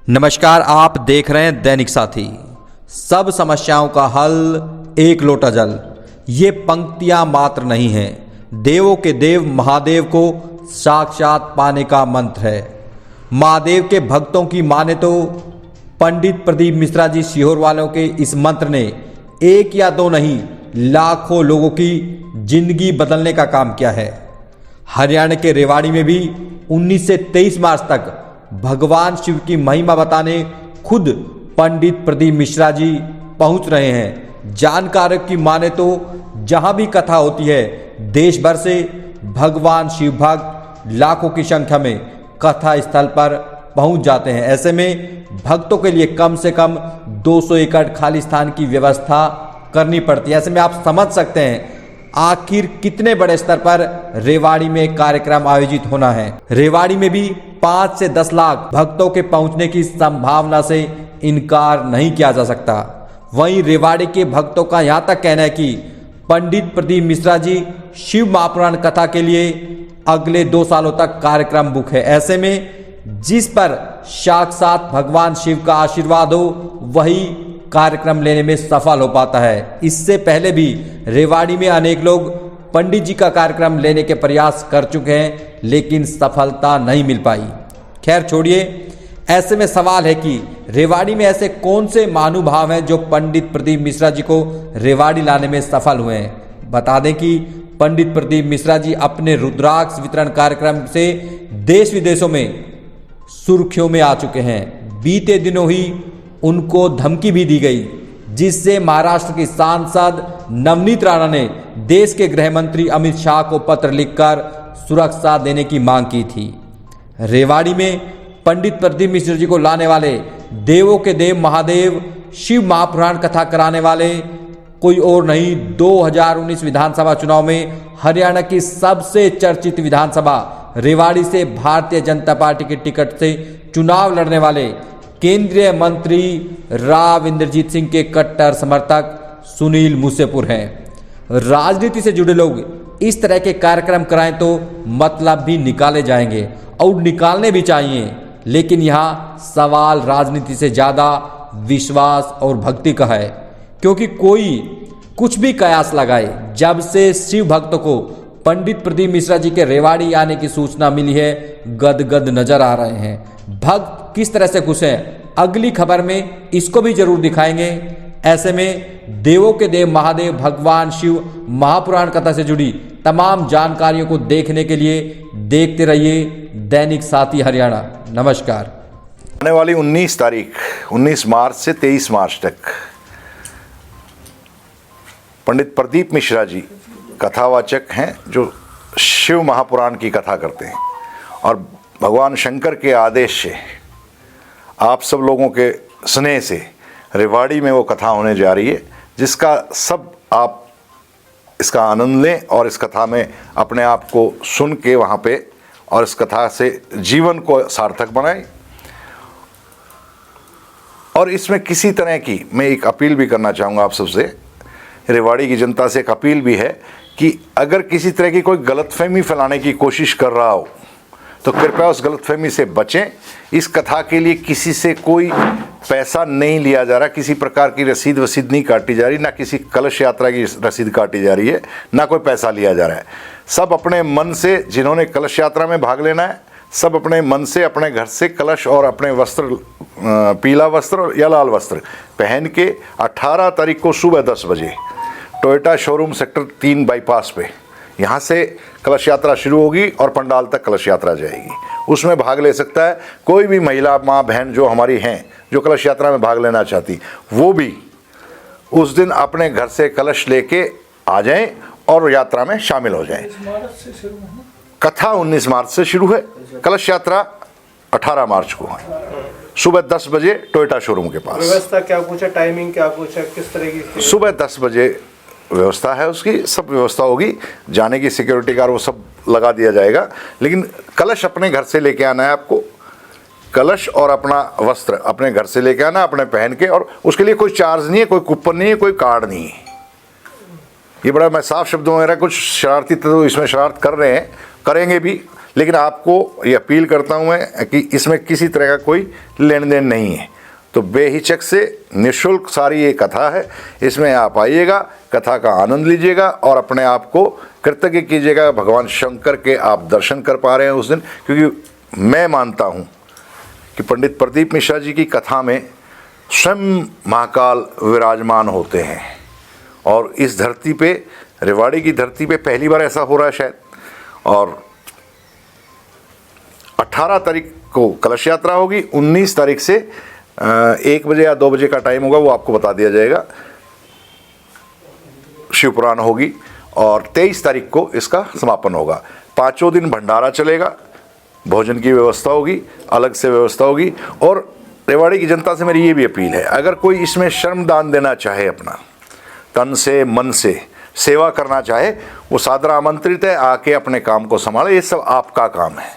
नमस्कार, आप देख रहे हैं दैनिक साथी। सब समस्याओं का हल एक लोटा जल। ये पंक्तियां मात्र नहीं हैं, देवों के देव महादेव को साक्षात पाने का मंत्र है। महादेव के भक्तों की माने तो पंडित प्रदीप मिश्रा जी सीहोर वालों के इस मंत्र ने एक या दो नहीं, लाखों लोगों की जिंदगी बदलने का काम किया है। हरियाणा के रेवाड़ी में भी 19 से 23 मार्च तक भगवान शिव की महिमा बताने खुद पंडित प्रदीप मिश्रा जी पहुंच रहे हैं। जानकारों की माने तो जहां भी कथा होती है, देश भर से भगवान शिव भक्त लाखों की संख्या में कथा स्थल पर पहुंच जाते हैं। ऐसे में भक्तों के लिए कम से कम 200 एकड़ खाली स्थान की व्यवस्था करनी पड़ती है। ऐसे में आप समझ सकते हैं आखिर कितने बड़े स्तर पर रेवाड़ी में कार्यक्रम आयोजित होना है। रेवाड़ी में भी 5 से 10 लाख भक्तों के पहुंचने की संभावना से इनकार नहीं किया जा सकता। वहीं रेवाड़ी के भक्तों का यहां तक कहना है कि पंडित प्रदीप मिश्रा जी शिव महापुराण कथा के लिए अगले 2 सालों तक कार्यक्रम बुक है। ऐसे में जिस पर साक्षात भगवान शिव का आशीर्वाद हो, वही कार्यक्रम लेने में सफल हो पाता है। इससे पहले भी रेवाड़ी में अनेक लोग पंडित जी का कार्यक्रम लेने के प्रयास कर चुके हैं, लेकिन सफलता नहीं मिल पाई। खैर छोड़िए, ऐसे में सवाल है कि रेवाड़ी में ऐसे कौन से महानुभाव हैं जो पंडित प्रदीप मिश्रा जी को रेवाड़ी लाने में सफल हुए हैं। बता दें कि पंडित प्रदीप मिश्रा जी अपने रुद्राक्ष वितरण कार्यक्रम से देश विदेशों में सुर्खियों में आ चुके हैं। बीते दिनों ही उनको धमकी भी दी गई, जिससे महाराष्ट्र की सांसद नवनीत राणा ने देश के गृह मंत्री अमित शाह को पत्र लिखकर सुरक्षा देने की मांग की थी। रेवाड़ी में पंडित प्रदीप मिश्रा जी को लाने वाले देवों के देव महादेव शिव महापुराण कथा कराने वाले कोई और नहीं, 2019 विधानसभा चुनाव में हरियाणा की सबसे चर्चित विधानसभा रेवाड़ी से भारतीय जनता पार्टी के टिकट से चुनाव लड़ने वाले केंद्रीय मंत्री राव इंद्रजीत सिंह के कट्टर समर्थक सुनील मूसेपुर हैं। राजनीति से जुड़े लोग इस तरह के कार्यक्रम कराएं तो मतलब भी निकाले जाएंगे और निकालने भी चाहिए, लेकिन यहाँ सवाल राजनीति से ज्यादा विश्वास और भक्ति का है। क्योंकि कोई कुछ भी कयास लगाए, जब से शिव भक्तों को पंडित प्रदीप मिश्रा जी के रेवाड़ी आने की सूचना मिली है, गदगद नजर आ रहे हैं। भक्त किस तरह से खुश हैं, अगली खबर में इसको भी जरूर दिखाएंगे। ऐसे में देवों के देव महादेव भगवान शिव महापुराण कथा से जुड़ी तमाम जानकारियों को देखने के लिए देखते रहिए दैनिक साथी हरियाणा। नमस्कार। आने वाली 19 मार्च से 23 मार्च तक पंडित प्रदीप मिश्रा जी कथावाचक हैं जो शिव महापुराण की कथा करते हैं, और भगवान शंकर के आदेश से आप सब लोगों के स्नेह से रेवाड़ी में वो कथा होने जा रही है, जिसका सब आप इसका आनंद लें और इस कथा में अपने आप को सुन के वहाँ पे और इस कथा से जीवन को सार्थक बनाएं। और इसमें किसी तरह की मैं एक अपील भी करना चाहूँगा आप सबसे, रेवाड़ी की जनता से एक अपील भी है कि अगर किसी तरह की कोई गलतफहमी फैलाने की कोशिश कर रहा हो तो कृपया उस गलतफहमी से बचें। इस कथा के लिए किसी से कोई पैसा नहीं लिया जा रहा, किसी प्रकार की रसीद वसीद नहीं काटी जा रही, ना किसी कलश यात्रा की रसीद काटी जा रही है, ना कोई पैसा लिया जा रहा है। सब अपने मन से, जिन्होंने कलश यात्रा में भाग लेना है, सब अपने मन से अपने घर से कलश और अपने वस्त्र, पीला वस्त्र या लाल वस्त्र पहन के 18 तारीख को सुबह 10 बजे टोयोटा शोरूम सेक्टर 3 बाईपास पे यहाँ से कलश यात्रा शुरू होगी और पंडाल तक कलश यात्रा जाएगी। उसमें भाग ले सकता है कोई भी महिला, माँ, बहन जो हमारी हैं, जो कलश यात्रा में भाग लेना चाहती, वो भी उस दिन अपने घर से कलश लेके आ जाएं और यात्रा में शामिल हो जाएं। कथा 19 मार्च से शुरू है, कलश यात्रा 18 मार्च को है, सुबह 10 बजे टोयोटा शोरूम के पास। व्यवस्था क्या पूछा, टाइमिंग क्या पूछा, किस तरह की? सुबह 10 बजे व्यवस्था है, उसकी सब व्यवस्था होगी, जाने की सिक्योरिटी गार्ड वो सब लगा दिया जाएगा। लेकिन कलश अपने घर से लेके आना है आपको, कलश और अपना वस्त्र अपने घर से लेके आना, अपने पहन के, और उसके लिए कोई चार्ज नहीं है, कोई कूपन नहीं है, कोई कार्ड नहीं है। ये बड़ा मैं साफ शब्दों में, कुछ शरारती तो इसमें शरारत कर रहे हैं, करेंगे भी, लेकिन आपको ये अपील करता हूँ मैं कि इसमें किसी तरह का कोई लेन देन नहीं है। तो बेहिचक से निःशुल्क सारी ये कथा है, इसमें आप आइएगा, कथा का आनंद लीजिएगा और अपने आप को कृतज्ञ कीजिएगा भगवान शंकर के आप दर्शन कर पा रहे हैं उस दिन। क्योंकि मैं मानता हूँ कि पंडित प्रदीप मिश्रा जी की कथा में स्वयं महाकाल विराजमान होते हैं और इस धरती पे, रेवाड़ी की धरती पे पहली बार ऐसा हो रहा है शायद। और 18 तारीख को कलश यात्रा होगी, 19 तारीख से 1 बजे या 2 बजे का टाइम होगा, वो आपको बता दिया जाएगा। शिवपुराण होगी और 23 तारीख को इसका समापन होगा। 5 दिन भंडारा चलेगा, भोजन की व्यवस्था होगी, अलग से व्यवस्था होगी। और रेवाड़ी की जनता से मेरी ये भी अपील है, अगर कोई इसमें श्रमदान देना चाहे, अपना तन से मन से सेवा करना चाहे, वो सादर आमंत्रित है, आके अपने काम को संभाले। ये सब आपका काम है।